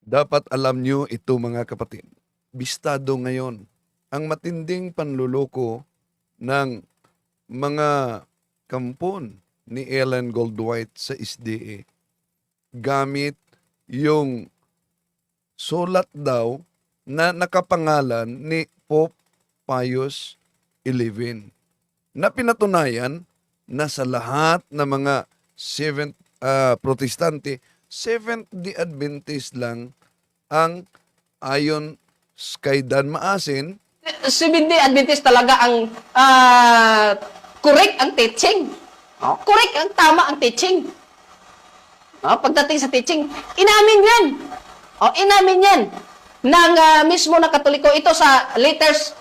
Dapat alam nyo ito mga kapatid. Bistado ngayon ang matinding panluloko ng mga kampon ni Ellen Goldwhite sa SDA gamit yung sulat daw na nakapangalan ni Pope Pius XI na pinatunayan na sa lahat ng mga Protestante, Seventh-day Adventist lang ang ayon kay Dan Maasin. Seventh-day Adventist talaga ang correct ang teaching. Correct ang tama ang teaching. Pagdating sa teaching, inamin yan. Inamin yan ng mismo na Katoliko. Ito sa letters,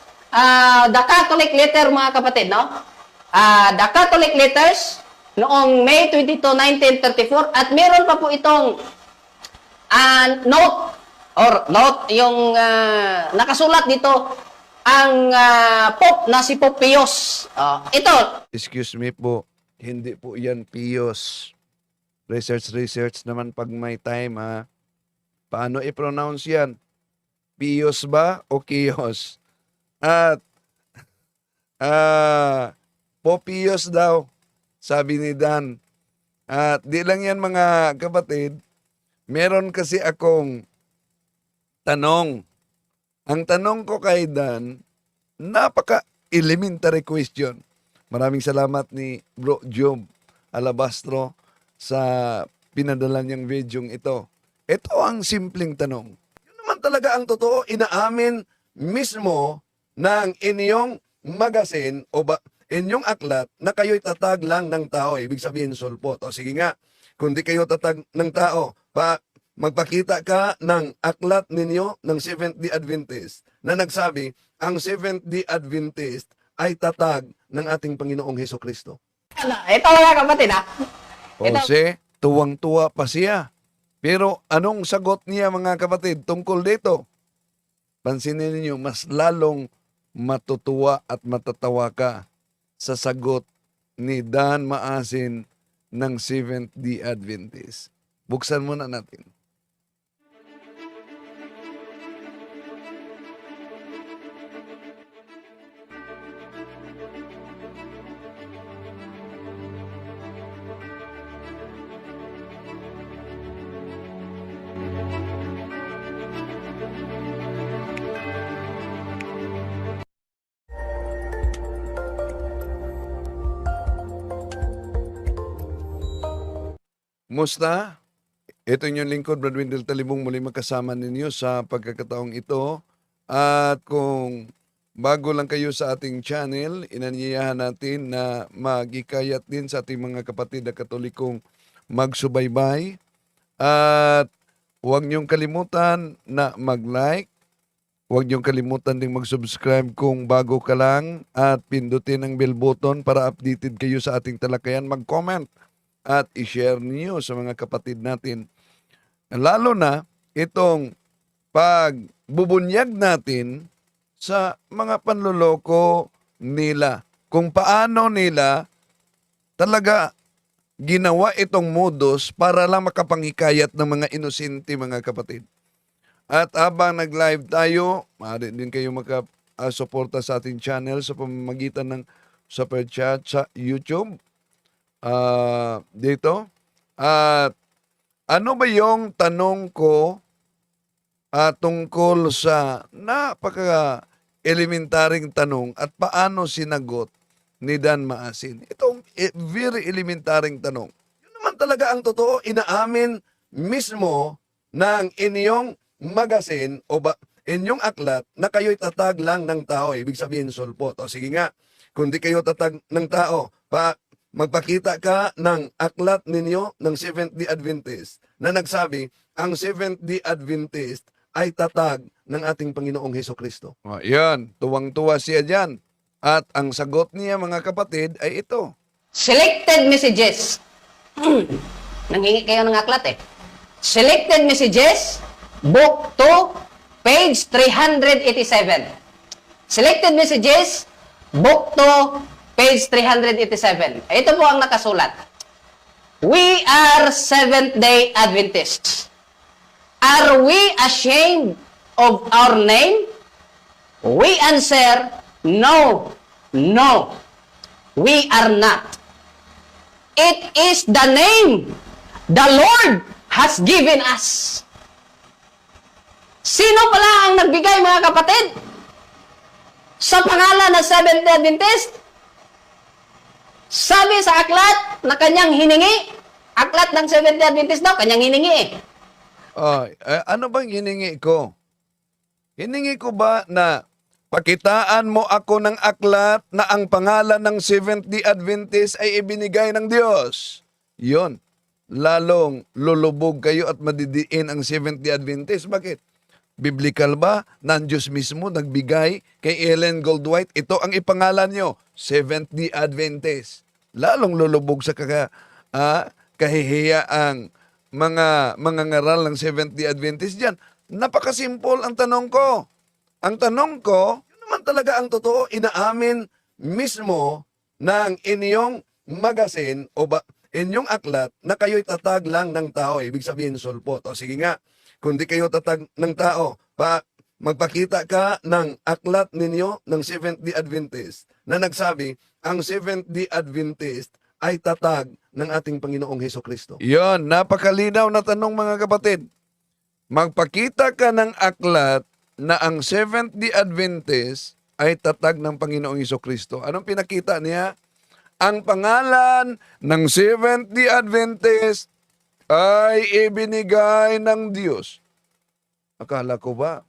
the Catholic letter mga kapatid, no? The Catholic letters noong May 22, 1934 at meron pa po itong note yung nakasulat dito ang Pope na si Pope Pius. Ito. Excuse me po, hindi po yan Pius. Research naman pag may time ha. Paano i-pronounce yan? Pius ba o Kios? At Pope Pius daw, sabi ni Dan. At di lang yan mga kapatid, meron kasi akong tanong. Ang tanong ko kay Dan, napaka-elementary question. Maraming salamat ni Bro Job Alabastro sa pinadala niyang video ito. Ito ang simpleng tanong. Yun naman talaga ang totoo, inaamin mismo ng inyong magazine o inyong aklat na kayo'y tatag lang ng tao. Ibig sabihin, sulpot. O sige nga, kung di kayo tatag ng tao, magpakita ka ng aklat ninyo ng Seventh-day Adventist na nagsabi, ang Seventh-day Adventist ay tatag ng ating Panginoong Hesukristo. Ito mga kapatid, Jose, tuwang-tuwa pa siya. Pero anong sagot niya mga kapatid tungkol dito? Pansinin niyo, mas lalong matutuwa at matatawa ka sa sagot ni Dan Maasin ng Seventh-day Adventist. Buksan muna natin. Musta? Ito yung lingkod, Brad Wendell Talibong, muli magkasama ninyo sa pagkakataong ito. At kung bago lang kayo sa ating channel, inanyayahan natin na magikayat din sa ating mga kapatid na Katolikong magsubaybay. At huwag niyong kalimutan na mag-like. Huwag niyong kalimutan ding mag-subscribe kung bago ka lang at pindutin ang bell button para updated kayo sa ating talakayan. Mag-comment at i-share niyo sa mga kapatid natin. Lalo na itong pagbubunyag natin sa mga panluloko nila. Kung paano nila talaga ginawa itong modus para lang makapanghikayat ng mga inosente mga kapatid. At habang nag-live tayo, maaari din kayo makasuporta sa ating channel sa pamamagitan ng Super Chat sa YouTube. Dito. At ano ba yung tanong ko tungkol sa napaka-elementaring tanong at paano sinagot ni Dan Maasin? Itong very elementaring tanong. Yun naman talaga ang totoo, inaamin mismo ng inyong magazine o inyong aklat na kayo'y tatag lang ng tao. Ibig sabihin, sulpot. O sige nga, kung di kayo tatag ng tao, magpakita ka ng aklat ninyo ng Seventh-day Adventist na nagsabi, ang Seventh-day Adventist ay tatag ng ating Panginoong Hesukristo. Yan, tuwang-tuwa siya dyan. At ang sagot niya mga kapatid ay ito. Selected messages. Nanghingi kayo ng aklat Selected messages, book 2, page 387. Selected messages, book 2, page 387. Ito po ang nakasulat. We are Seventh-day Adventists. Are we ashamed of our name? We answer, no, no, we are not. It is the name the Lord has given us. Sino pala ang nagbigay, mga kapatid? Sa pangalan ng Seventh-day Adventist? Sabi sa aklat na kanyang hiningi, aklat ng Seventh-day Adventist daw, kanyang hiningi eh. Ano bang hiningi ko? Hiningi ko ba na pakitaan mo ako ng aklat na ang pangalan ng Seventh-day Adventist ay ibinigay ng Diyos? Yon. Lalong lulubog kayo at madidiin ang Seventh-day Adventist. Bakit? Biblical ba? Ng Diyos mismo nagbigay kay Ellen Goldwhite. Ito ang ipangalan nyo, Seventh-day Adventist. Lalong lulubog sa kahihiya ang mga ngaral ng Seventh-day Adventist dyan. Napakasimple ang tanong ko. Ang tanong ko, yun naman talaga ang totoo, inaamin mismo ng inyong magazine o inyong aklat na kayo'y tatag lang ng tao. Ibig sabihin, sulpot. O sige nga, kung di kayo tatag ng tao, magpakita ka ng aklat ninyo ng Seventh-day Adventist na nagsabi, ang Seventh-day Adventist ay tatag ng ating Panginoong Hesukristo. Yon, napakalinaw na tanong, mga kapatid. Magpakita ka ng aklat na ang Seventh-day Adventist ay tatag ng Panginoong Hesukristo. Anong pinakita niya? Ang pangalan ng Seventh-day Adventist ay ibinigay ng Diyos. Akala ko ba,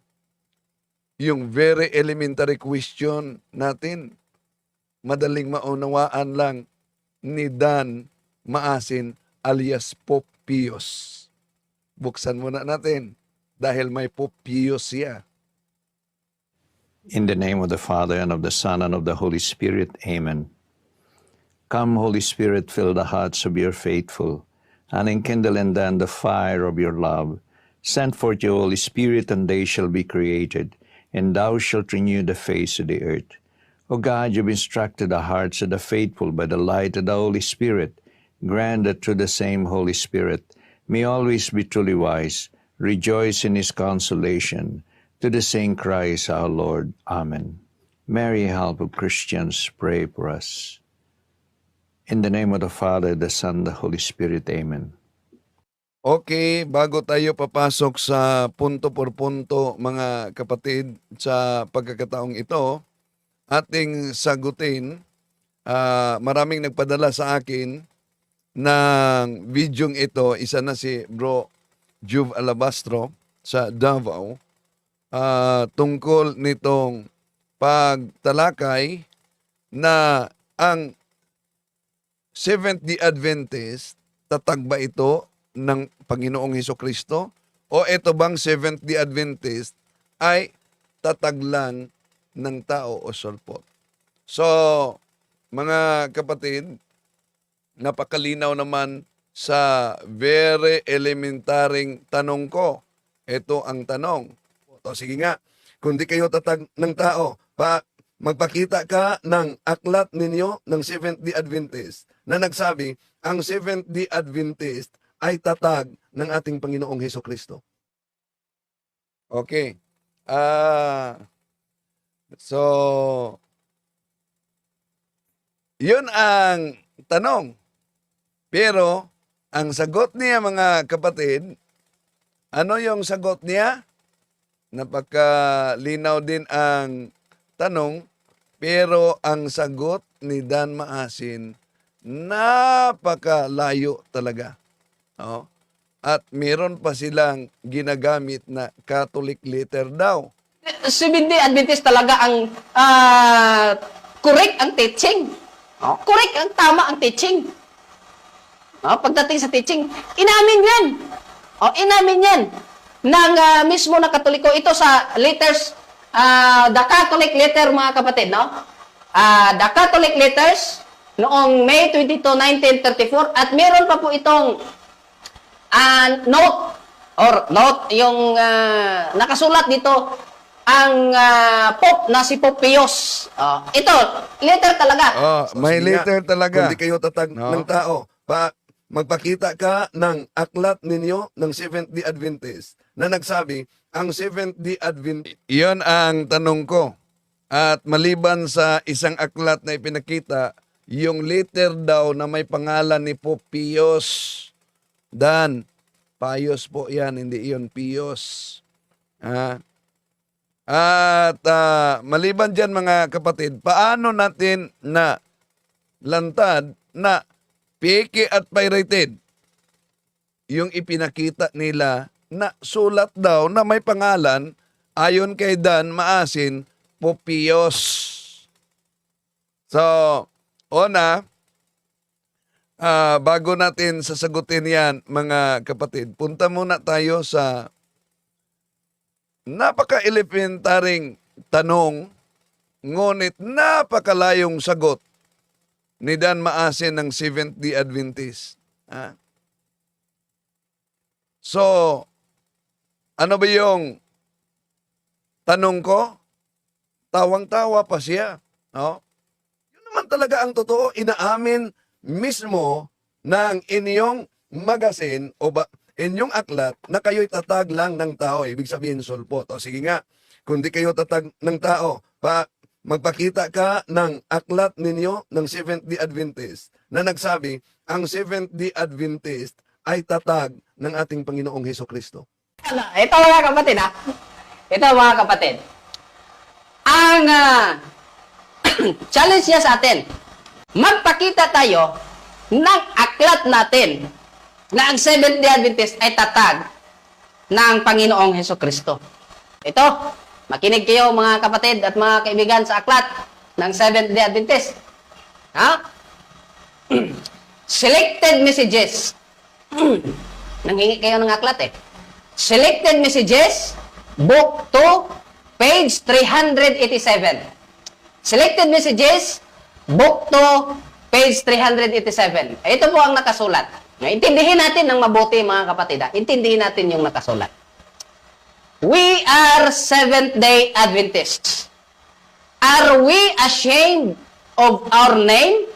yung very elementary question natin, madaling maunawaan lang ni Dan Maasin alias Pope Pius. Buksan muna natin dahil may Pope Pius siya. In the name of the Father, and of the Son, and of the Holy Spirit. Amen. Come, Holy Spirit, fill the hearts of your faithful, and enkindle in them the fire of your love. Send forth your Holy Spirit, and they shall be created, and thou shalt renew the face of the earth. O God, you've instructed the hearts of the faithful by the light of the Holy Spirit. Grant that through the same Holy Spirit may always be truly wise, rejoice in his consolation. To the same Christ our Lord. Amen. Mary, help of Christians, pray for us. In the name of the Father, the Son, the Holy Spirit. Amen. Okay, bago tayo papasok sa punto por punto, mga kapatid, sa pagkakataong ito, ating sagutin, maraming nagpadala sa akin ng videong ito. Isa na si Bro Juve Alabastro sa Davao, tungkol nitong pagtalakay na ang Seventh-day Adventist, tatag ba ito ng Panginoong Hesukristo? O ito bang Seventh-day Adventist ay tatag lang ng tao o sulpot? So, mga kapatid, napakalinaw naman sa very elementaryong tanong ko. Ito ang tanong. O sige nga, kung di kayo tatag ng tao, magpakita ka ng aklat ninyo ng Seventh-day Adventist na nagsabi, ang Seventh-day Adventist ay tatag ng ating Panginoong Hesukristo. Okay. So, yun ang tanong. Pero, ang sagot niya, mga kapatid, ano yung sagot niya? Napakalinaw din ang tanong, pero ang sagot ni Dan Maasin, napakalayo talaga. Oh. At meron pa silang ginagamit na Catholic letter daw. Seventh-day Adventist talaga ang correct ang teaching. Correct ang tama ang teaching. Pagdating sa teaching, inamin yan. Inamin yan ng mismo na Katoliko. Ito sa letters, the Catholic letter, mga kapatid, no? The Catholic letters noong May 22, 1934, at meron pa po itong note, yung nakasulat dito, ang Pope na si Pope Pius. Ito, letter talaga. May letter talaga. Kung di kayo tatag ng tao, magpakita ka ng aklat ninyo ng Seventh-day Adventist na nagsabi, ang Seventh-day Adventist. Iyon ang tanong ko. At maliban sa isang aklat na ipinakita, yung letter daw na may pangalan ni Pope Pius. Dan, Pius po yan, hindi iyon Pius. At maliban dyan mga kapatid, paano natin na lantad na peke at pirated yung ipinakita nila na sulat daw na may pangalan ayon kay Dan Maasin, Popios. So, bago natin sasagutin yan mga kapatid, punta muna tayo sa napaka-elementaring tanong, ngunit napakalayong sagot ni Dan Maasin ng Seventh-day Adventist. So, ano ba yung tanong ko? Tawang-tawa pa siya. No? Yun naman talaga ang totoo. Inaamin mismo ng inyong magasin o inyong aklat na kayo'y tatag lang ng tao. Ibig sabihin, sulpot. O sige nga, kung di kayo tatag ng tao, magpakita ka ng aklat ninyo ng Seventh-day Adventist na nagsabi, ang Seventh-day Adventist ay tatag ng ating Panginoong Hesukristo. Ito mga kapatid Ito mga kapatid. Ang challenge niya sa atin, magpakita tayo ng aklat natin na ang Seventh-day Adventist ay tatag ng Panginoong Hesukristo. Ito, makinig kayo mga kapatid at mga kaibigan sa aklat ng Seventh-day Adventist. Selected messages. Nanghingi kayo ng aklat Selected messages, book 2, page 387. Selected messages, book 2, page 387. Ito po ang nakasulat. Intindihin natin ng mabuti mga kapatid. Intindihin natin yung nakasulat. We are Seventh-day Adventists. Are we ashamed of our name?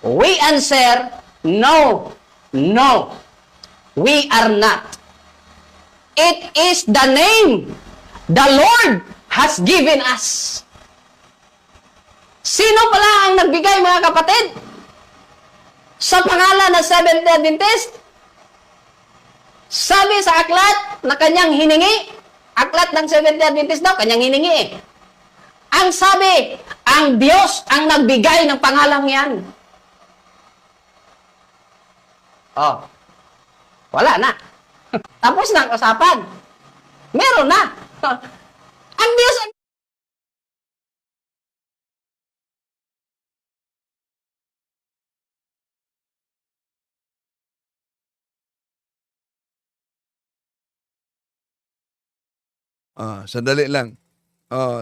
We answer, no, no. We are not. It is the name the Lord has given us. Sino pala ang nagbigay mga kapatid? Sa pangalan ng Seventh-day Adventist? Sabi sa aklat na kanyang hiningi, aklat ng Seventh-day Adventist daw, kanyang hiningi Ang sabi, ang Diyos ang nagbigay ng pangalang yan. Wala na. Tapos na ang usapan. Meron na. Ang Diyos ang... Sandali lang.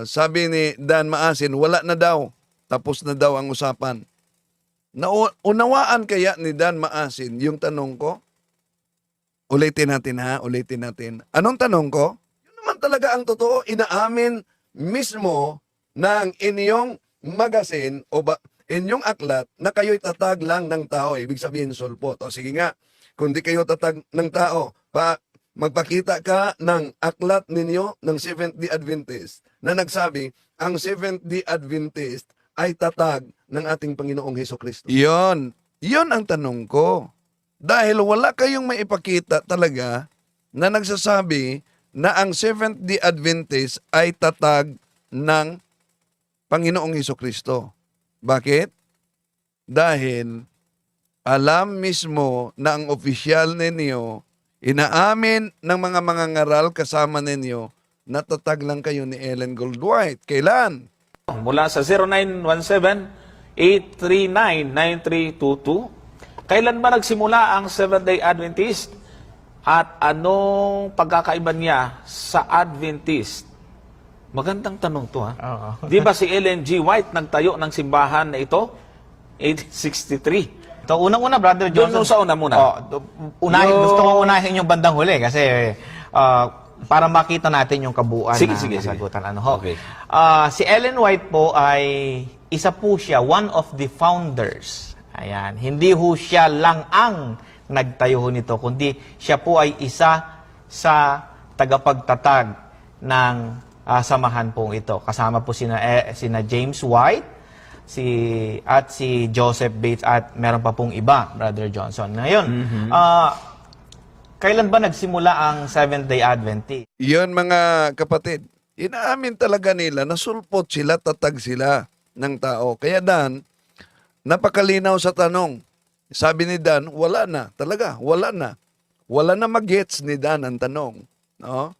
Sabi ni Dan Maasin, wala na daw. Tapos na daw ang usapan. Unawaan kaya ni Dan Maasin yung tanong ko? Ulitin natin ulitin natin. Anong tanong ko? Yun naman talaga ang totoo. Inaamin mismo ng inyong magasin o inyong aklat na kayo'y tatag lang ng tao. Ibig sabihin sulpot. O sige nga, kung di kayo tatag ng tao, magpakita ka ng aklat ninyo ng Seventh-day Adventist na nagsabi, ang Seventh-day Adventist ay tatag ng ating Panginoong Hesukristo. Yun ang tanong ko. Dahil wala kayong maipakita talaga na nagsasabi na ang Seventh-day Adventist ay tatag ng Panginoong Hesukristo. Bakit? Dahil alam mismo na ang opisyal ninyo, inaamin ng mga mangangaral kasama ninyo, natatag lang kayo ni Ellen Goldwhite. Kailan? Mula sa 0917-839-9322, kailan ba nagsimula ang Seventh-day Adventist? At anong pagkakaiba niya sa Adventist? Magandang tanong to Di ba si Ellen G. White nagtayo ng simbahan na ito? 1863. So, unang-una, Brother Johnson. Doon sa una muna. Gusto ko unahin yung bandang huli kasi para makita natin yung kabuuan Sige. nasagutan. Okay. Si Ellen White po ay isa po siya, one of the founders Ayan. Hindi ho siya lang ang nagtayo ho nito, kundi siya po ay isa sa tagapagtatag ng samahan pong ito. Kasama po sina James White, si Joseph Bates at meron pa pong iba, Brother Johnson. Ngayon, kailan ba nagsimula ang Seventh-day Adventist? Yun mga kapatid, inaamin talaga nila na sulpot sila, tatag sila ng tao. Kaya Dan, napakalinaw sa tanong. Sabi ni Dan, wala na. Talaga, wala na. Wala na mag-gets ni Dan ang tanong. No?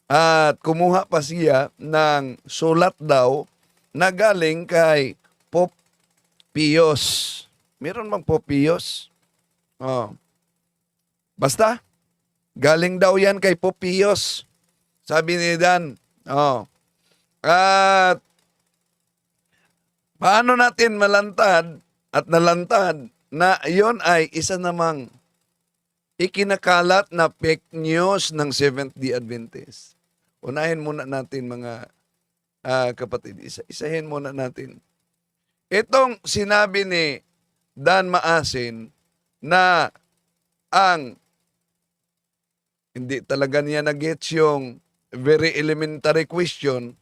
At kumuha pa siya ng sulat daw na galing kay Pope Pius. Meron bang Pope Pius? Oh. Basta, galing daw yan kay Pope Pius. Sabi ni Dan. Oh. At paano natin malantad at nalantad na yon ay isa namang ikinakalat na fake news ng Seventh-day Adventist. Unahin muna natin mga kapatid. Isahin muna natin. Itong sinabi ni Dan Maasin na hindi talaga niya na-gets yung very elementary question.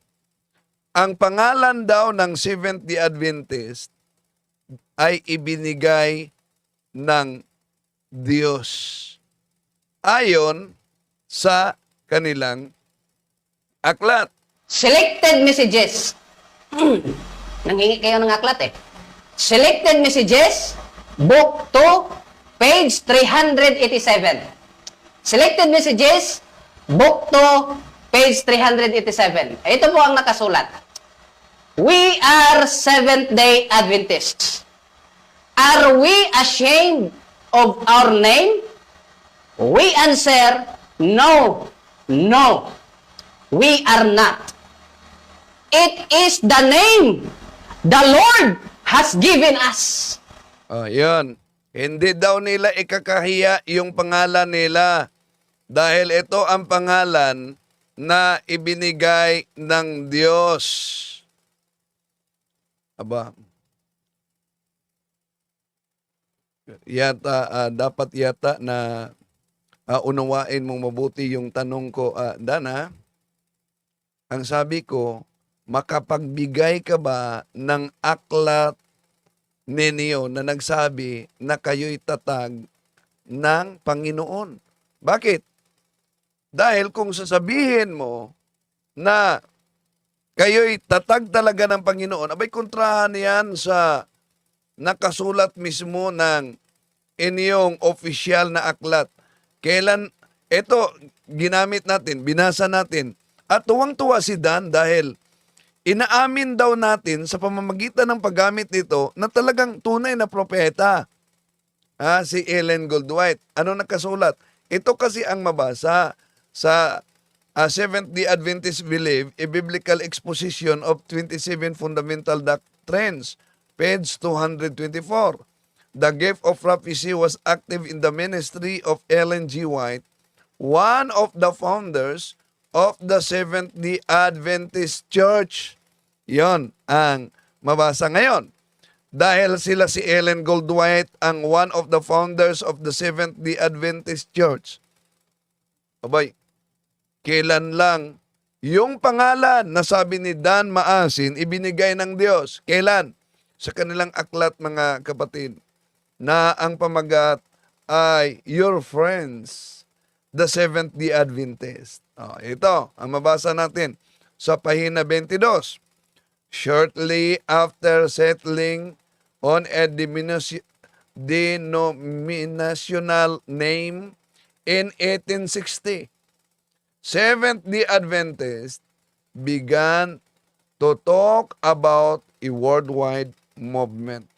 Ang pangalan daw ng Seventh-day Adventist ay ibinigay ng Diyos ayon sa kanilang aklat. Selected messages. Nanghingi kayo ng aklat eh. Selected messages, book 2, page 387. Selected messages, book 2, page 387. Ito po ang nakasulat. We are Seventh-day Adventists. Are we ashamed of our name? We answer, no, no. We are not. It is the name the Lord has given us. Oh, yun. Hindi daw nila ikakahiya yung pangalan nila dahil ito ang pangalan na ibinigay ng Diyos. Aba, dapat yata na unawain mong mabuti yung tanong ko, Dana. Ang sabi ko, makapagbigay ka ba ng aklat ninyo na nagsabi na kayo'y tatag ng Panginoon? Bakit? Dahil kung sasabihin mo na kayo'y tatag talaga ng Panginoon, abay kontrahan yan sa nakasulat mismo ng inyong opisyal na aklat. Kailan, ito, ginamit natin, binasa natin, at tuwang-tuwa si Dan dahil inaamin daw natin sa pamamagitan ng paggamit nito na talagang tunay na propeta. Si Ellen Goldwhite. Ano nakasulat? Ito kasi ang mabasa sa Seventh-day Adventist Believe, a Biblical Exposition of 27 Fundamental Doctrines, page 224. The gift of prophecy was active in the ministry of Ellen G. White, one of the founders of the Seventh-day Adventist Church. Yon ang mabasa ngayon. Dahil sila si Ellen Goldwhite ang one of the founders of the Seventh-day Adventist Church. Abay, kailan lang yung pangalan na sabi ni Dan Maasin ibinigay ng Diyos? Kailan? Sa kanilang aklat mga kapatid na ang pamagat ay Your Friends, the Seventh-day Adventist. Ito, ang mabasa natin sa pahina 22. Shortly after settling on a denominational name in 1860, Seventh-day Adventist began to talk about a worldwide movement.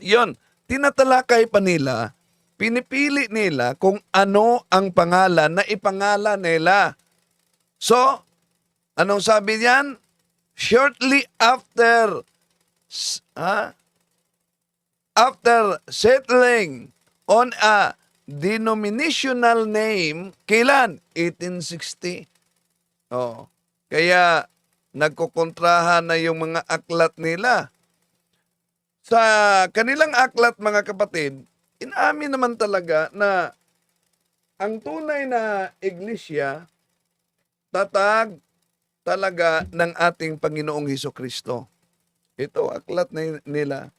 Yon, tinatalakay pa nila, pinipili nila kung ano ang pangalan na ipangalan nila. So, anong sabi niyan? Shortly after settling on a denominational name, kailan? 1860. Kaya nagkukontrahan na yung mga aklat nila. Sa kanilang aklat, mga kapatid, inamin naman talaga na ang tunay na iglesia, tatag talaga ng ating Panginoong Hesukristo. Ito, aklat na nila,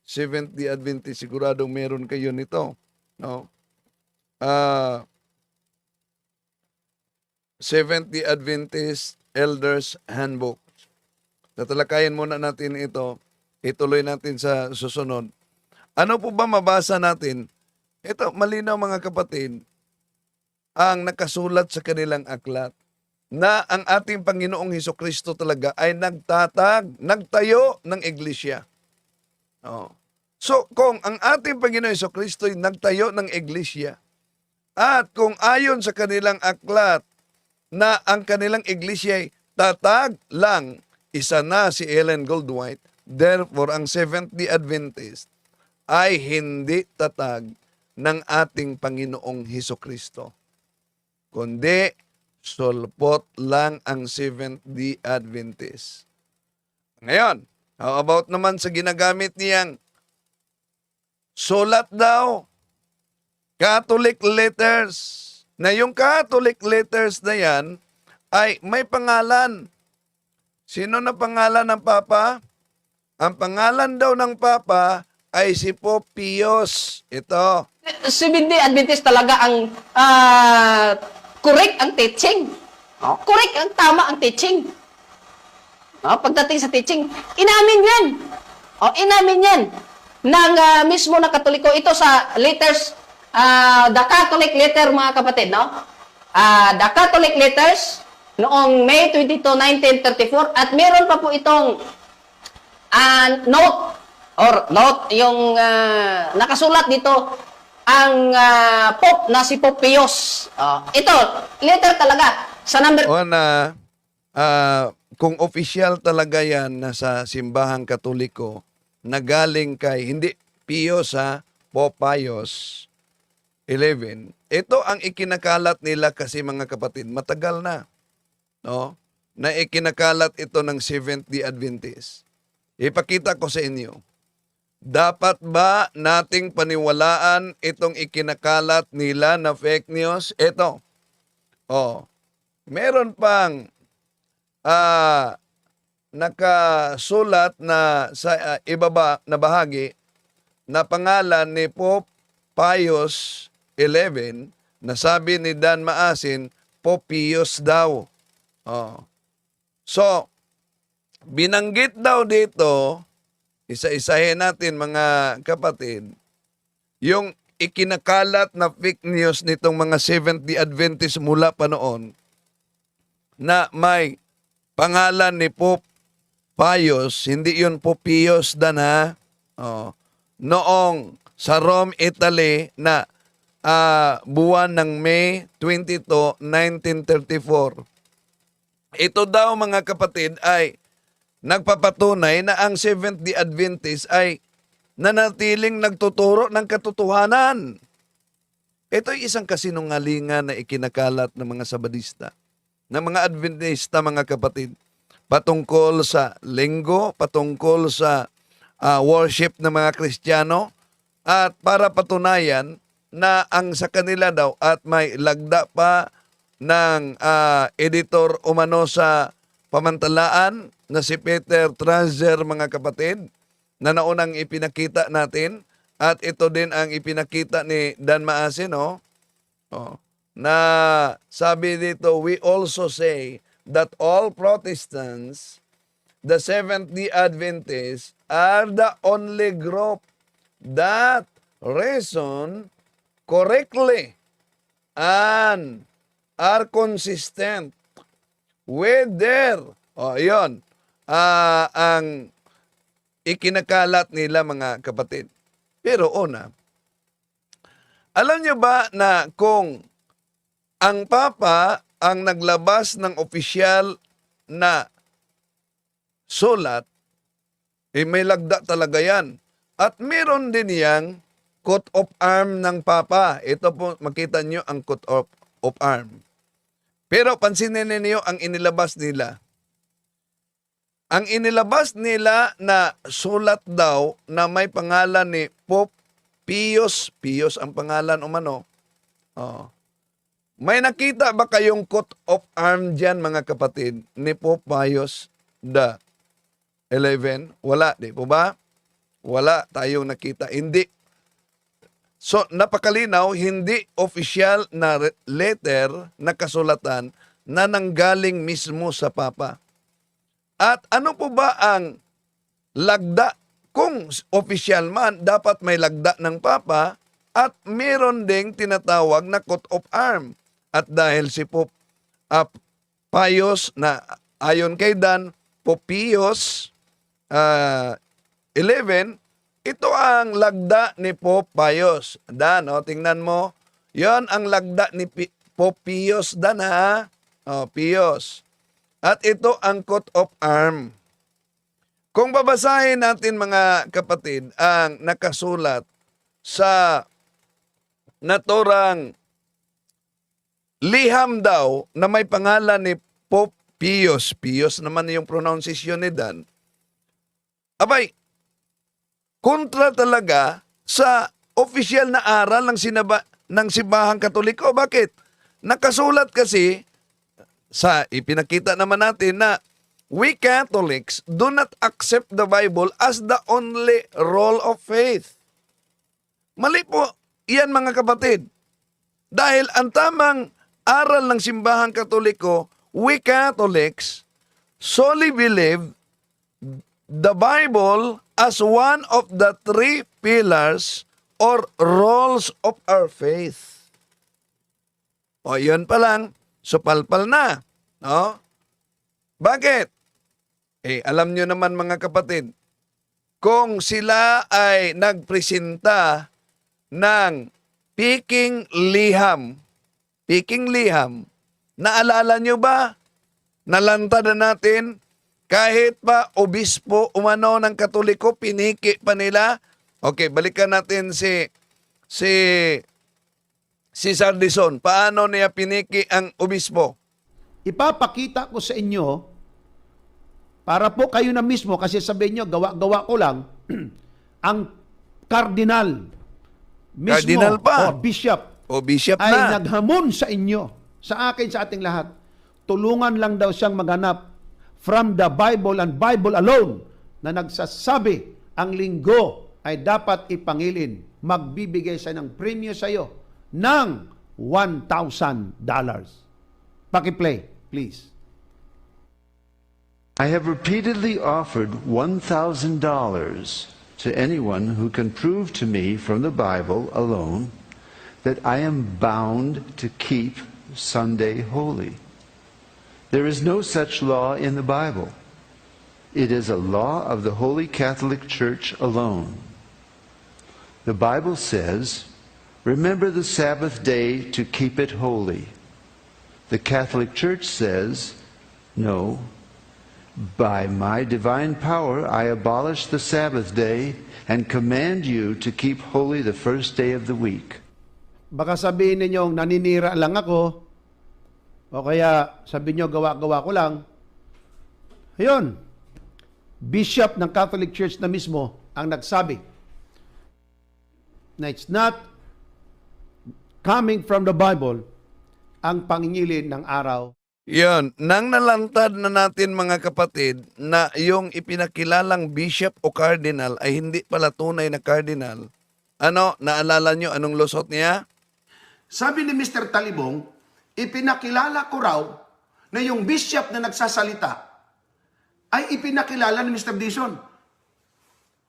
Seventh-day Adventist, siguradong meron kayo nito. No? Seventh-day Adventist Elders Handbook. Tatalakayin muna natin ito. Ituloy natin sa susunod. Ano po ba mabasa natin? Ito, malinaw mga kapatid, ang nakasulat sa kanilang aklat na ang ating Panginoong Hesukristo talaga ay nagtayo ng iglesia. Oh. So, kung ang ating Panginoong Hesukristo ay nagtayo ng iglesia, at kung ayon sa kanilang aklat na ang kanilang iglesia ay tatag lang, isa na si Ellen Goldwhite, therefore ang Seventh-day Adventist ay hindi tatag ng ating Panginoong Hesukristo, kundi sulpot lang ang Seventh-day Adventist. Ngayon, how about naman sa ginagamit niyang sulat daw, Catholic letters, na yung Catholic letters na yan ay may pangalan. Sino na pangalan ng Papa? Ang pangalan daw ng Papa ay si Pope Pius. Ito. Seventh-day Adventist talaga ang correct ang teaching. Correct ang tama ang teaching. Pagdating sa teaching, inamin yan. Inamin yan. Ng mismo na Katoliko, ito sa letters, the Catholic letter, mga kapatid, no? The Catholic letters, noong May 22, 1934, at meron pa po itong note, yung nakasulat dito, ang Pope na si Pope Pius. Ito, letter talaga, sa number... O na, kung official talaga yan na sa simbahang Katoliko, na galing kay, hindi Pius Pope Pius 11, ito ang ikinakalat nila kasi mga kapatid, matagal na, no? Na ikinakalat ito ng Seventh-day Adventist. Ipakita ko sa inyo. Dapat ba nating paniwalaan itong ikinakalat nila na fake news? Ito. Meron pang nakasulat na sa ibaba na bahagi na pangalan ni Pope Pius 11, na sabi ni Dan Maasin, Pope Pius daw. So, binanggit daw dito, isa-isahin natin mga kapatid, yung ikinakalat na fake news nitong mga Seventh-day Adventist mula pa noon, na may pangalan ni Pope Pius, hindi yun Pope Pius Dan noong sa Rome, Italy na buwan ng May 22, 1934. Ito daw mga kapatid ay nagpapatunay na ang Seventh-day Adventist ay nanatiling nagtuturo ng katotohanan. Ito ay isang kasinungalingan na ikinakalat ng mga Sabadista, ng mga Adventista, mga kapatid, patungkol sa linggo, patungkol sa worship ng mga Kristiyano, at para patunayan na ang sa kanila daw at may lagda pa ng editor umano sa pamantalaan na si Peter Tranzer, mga kapatid, na naunang ipinakita natin, at ito din ang ipinakita ni Dan Maasin, na sabi dito, we also say that all Protestants, the Seventh-day Adventists, are the only group that reason correctly and are consistent with their, ang ikinakalat nila, mga kapatid. Pero una, alam nyo ba na kung ang Papa ang naglabas ng opisyal na sulat, may lagda talaga yan. At meron din yang coat of arm ng Papa. Ito po, makita nyo ang coat of arm. Pero pansinin ninyo ang inilabas nila. ang inilabas nila na sulat daw na may pangalan ni Pope Pius, Pius ang pangalan umano. Oh. May nakita ba kayong coat of arms dyan, mga kapatid, ni Pope Pius the 11? Wala, di po ba? Wala tayong nakita. Hindi. So, napakalinaw, hindi official na letter na kasulatan na nanggaling mismo sa Papa. At ano po ba ang lagda? Kung official man, dapat may lagda ng Papa at meron ding tinatawag na coat of arms. At dahil si Pope Pius na ayon kay Dan, Pope Pius 11, ito ang lagda ni Pope Pius. Dan, tingnan mo. Yon ang lagda ni Pope Pius, Dan, ha? Pius. At ito ang coat of arm. Kung babasahin natin, mga kapatid, ang nakasulat sa naturang liham daw na may pangalan ni Pope Pius. Pius naman yung pronunciation ni Dan. Abay, kontra talaga sa official na aral ng Simbahang Katoliko. Bakit? Nakasulat kasi sa ipinakita naman natin na we Catholics do not accept the Bible as the only rule of faith. Mali po iyan, mga kapatid. Dahil ang tamang aral ng Simbahang Katoliko, we Catholics solely believe the Bible as one of the three pillars or roles of our faith. O yun pa lang, supalpal na. No? Bakit? Alam nyo naman, mga kapatid, kung sila ay nagpresenta ng Peking liham, naalala nyo ba? Nalantad na natin, kahit pa obispo umano ng Katoliko, piniki pa nila. Okay, balikan natin si Sardison. Paano niya piniki ang obispo? Ipapakita ko sa inyo, para po kayo na mismo, kasi sabihin nyo, gawa-gawa ko lang, ang kardinal mismo, Cardinal pa. bishop, Bishop ay na. naghamon sa inyo, sa akin, sa ating lahat. Tulungan lang daw siyang maghanap from the Bible and Bible alone na nagsasabi ang linggo ay dapat ipangilin. Magbibigay siya ng premyo sa iyo ng $1,000. Paki-play, please. I have repeatedly offered $1,000 to anyone who can prove to me from the Bible alone that I am bound to keep Sunday holy. There is no such law in the Bible. It is a law of the Holy Catholic Church alone. The Bible says, "Remember the Sabbath day to keep it holy." The Catholic Church says, "No, by my divine power I abolish the Sabbath day and command you to keep holy the first day of the week." Baka sabihin ninyong naninira lang ako, o kaya sabihin nyo gawa-gawa ko lang. Ayun, bishop ng Catholic Church na mismo ang nagsabi na it's not coming from the Bible ang pangingilin ng araw. Yan, nang nalantad na natin, mga kapatid, na yung ipinakilalang bishop o cardinal ay hindi pala tunay na cardinal. Ano, naalala nyo anong lusot niya? Sabi ni Mr. Talibong, ipinakilala ko raw na yung bishop na nagsasalita ay ipinakilala ni Mr. Dison.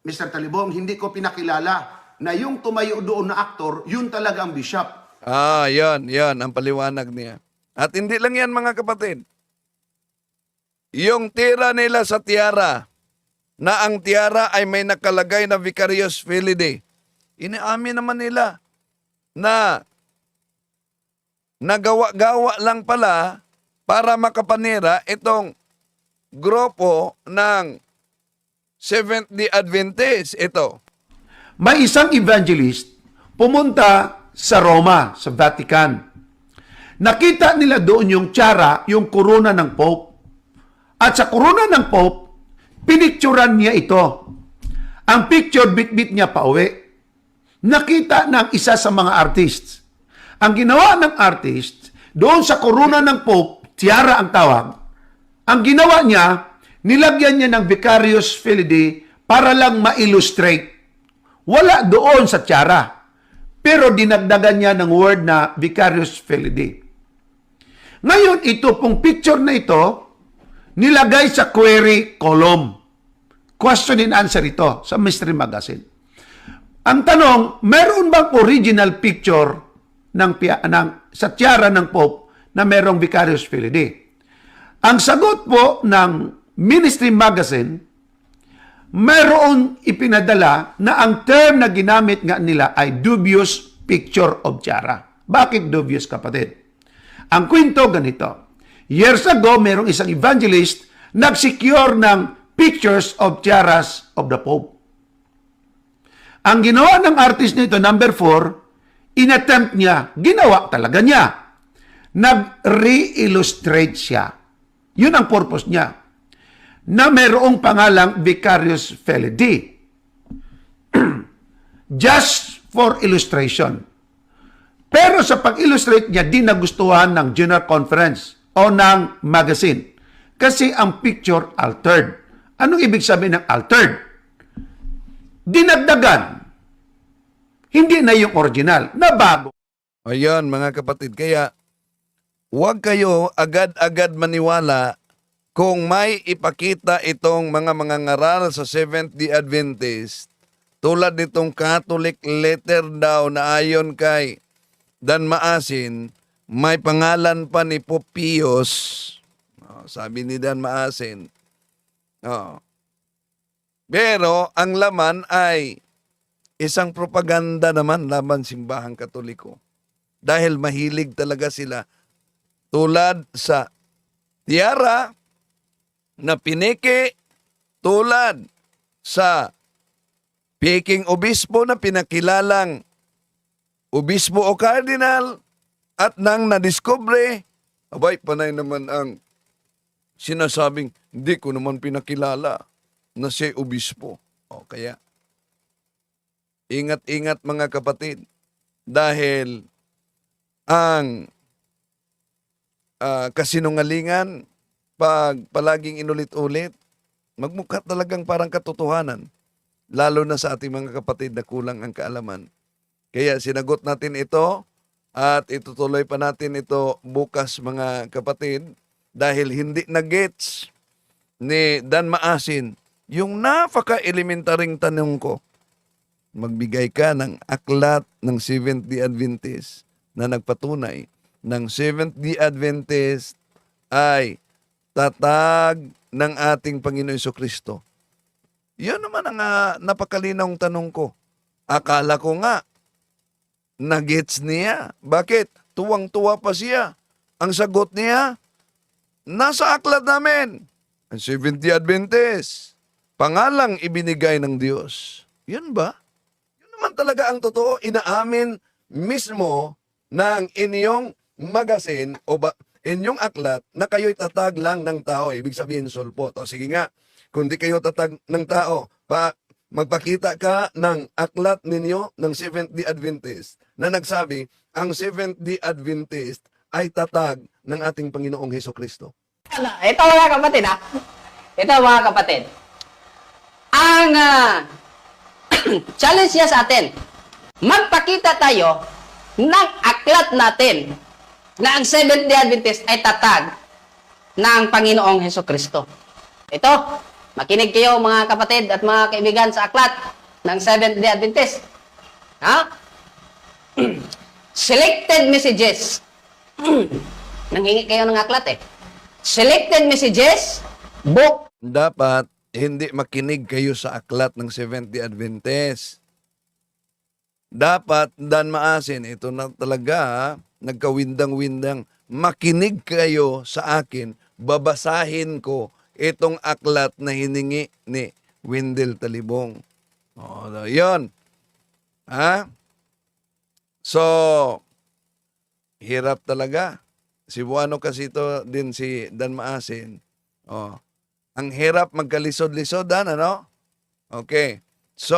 Mr. Talibong, hindi ko pinakilala na yung tumayo doon na aktor, yun talaga ang bishop. Yan ang paliwanag niya. At hindi lang yan, mga kapatid. Yung tira nila sa tiara, na ang tiara ay may nakalagay na Vicarious Filii, inaamin naman nila na nagawa-gawa lang pala para makapanira itong grupo ng Seventh-day Adventist. Ito. May isang evangelist pumunta sa Roma, sa Vatican. Nakita nila doon yung tiara, yung korona ng Pope. At sa korona ng Pope Pinicturan niya ito. Ang picture, bit-bit niya pa uwi. Nakita ng isa sa mga artists. Ang ginawa ng artist, doon sa korona ng Pope, tiara ang tawag, ang ginawa niya, nilagyan niya ng Vicarious Filii para lang ma-illustrate. Wala doon sa tiara. Pero dinagdagan niya ng word na Vicarious Filii. Ngayon, ito pong picture na ito, nilagay sa query column. Question and answer ito sa Mystery Magazine. Ang tanong, meron bang original picture sa tiara ng Pope na merong Vicarious Filii? Ang sagot po ng Ministry Magazine, meron ipinadala na ang term na ginamit nga nila ay dubious picture of tiara. Bakit dubious, kapatid? Ang kwento ganito. Years ago, merong isang evangelist nag-secure ng pictures of tiaras of the Pope. Ang ginawa ng artist nito, number 4, inattempt niya, ginawa talaga niya. Nag-re-illustrate siya. Yun ang purpose niya. Na mayroong pangalang Vicarious Filii. Just for illustration. Pero sa pag-illustrate niya, di nagustuhan ng General Conference o ng magazine. Kasi ang picture altered. Anong ibig sabihin ng altered? Dinagdagan. Hindi na yung original, na bago. Ayan, mga kapatid. Kaya, huwag kayo agad-agad maniwala kung may ipakita itong mga ngaral sa Seventh-day Adventist, tulad nitong Catholic letter daw na ayon kay Dan Maasin, may pangalan pa ni Pope Pius. Sabi ni Dan Maasin. Pero ang laman ay isang propaganda naman laban simbahang Katoliko. Dahil mahilig talaga sila tulad sa tiara na piniki, tulad sa peking obispo na pinakilalang obispo o cardinal, at nang nadiskubre, abay, panay naman ang sinasabing, hindi ko naman pinakilala na siya obispo. O kaya, ingat-ingat mga kapatid, dahil ang kasinungalingan, pag palaging inulit-ulit, magmukha talagang parang katotohanan, lalo na sa ating mga kapatid na kulang ang kaalaman. Kaya sinagot natin ito at itutuloy pa natin ito bukas, mga kapatid, dahil hindi na-gets ni Dan Maasin yung napaka-elementaring tanong ko. Magbigay ka ng aklat ng Seventh-day Adventist na nagpatunay ng Seventh-day Adventist ay tatag ng ating Panginoon Jesucristo. Yun naman ang napakalinawang tanong ko. Akala ko nga, na-gets niya. Bakit? Tuwang-tuwa pa siya. Ang sagot niya, nasa aklat namin. Ang Seventh-day Adventist. Pangalang ibinigay ng Diyos. Yun ba? Yun naman talaga ang totoo. Inaamin mismo ng inyong magazine o inyong aklat na kayo'y tatag lang ng tao. Ibig sabihin, sulpot. O sige nga, kung di kayo tatag ng tao, magpakita ka ng aklat ninyo ng Seventh-day Adventist na nagsabi, ang Seventh-day Adventist ay tatag ng ating Panginoong Hesukristo. Ito mga kapatid, ha? Ito mga kapatid. Ang challenge niya sa atin, magpakita tayo ng aklat natin na ang Seventh-day Adventist ay tatag ng Panginoong Hesukristo. Ito, makinig kayo mga kapatid at mga kaibigan sa aklat ng Seventh-day Adventist. Ha? Selected messages. Nanghingi kayo ng aklat eh. Selected messages, book. Dapat hindi makinig kayo sa aklat ng Seventh-day Adventist. Dapat, Dan Maasin, ito na talaga, nagkawindang-windang, makinig kayo sa akin, babasahin ko itong aklat na hiningi ni Wendell Talibong. O, yun. Ha? So, hirap talaga. Cebuano kasi ito din si Dan Maasin. O, Ang hirap magkalisod-lisodan, ano? Okay. So,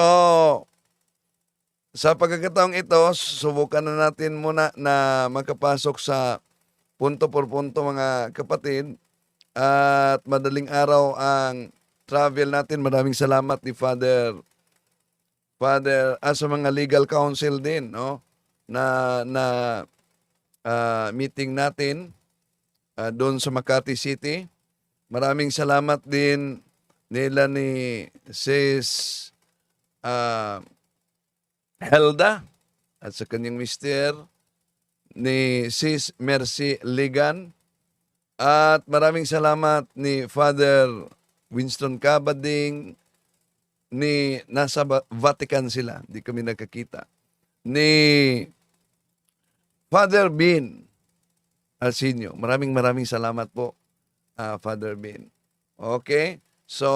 sa pagkakataong ito, subukan na natin muna na makapasok sa punto por punto mga kapatid. At madaling araw ang travel natin. Maraming salamat ni Father sa mga legal counsel din, no? Na meeting natin doon sa Makati City. Maraming salamat din nila ni Sis Helda at sa kanyang mister, ni Sis Mercy Ligan, at maraming salamat ni Father Winston Cabading, nasa Vatican sila, hindi kami nakakita, ni Father Bean Arsenio. Maraming salamat po, Father Bean. Okay? So,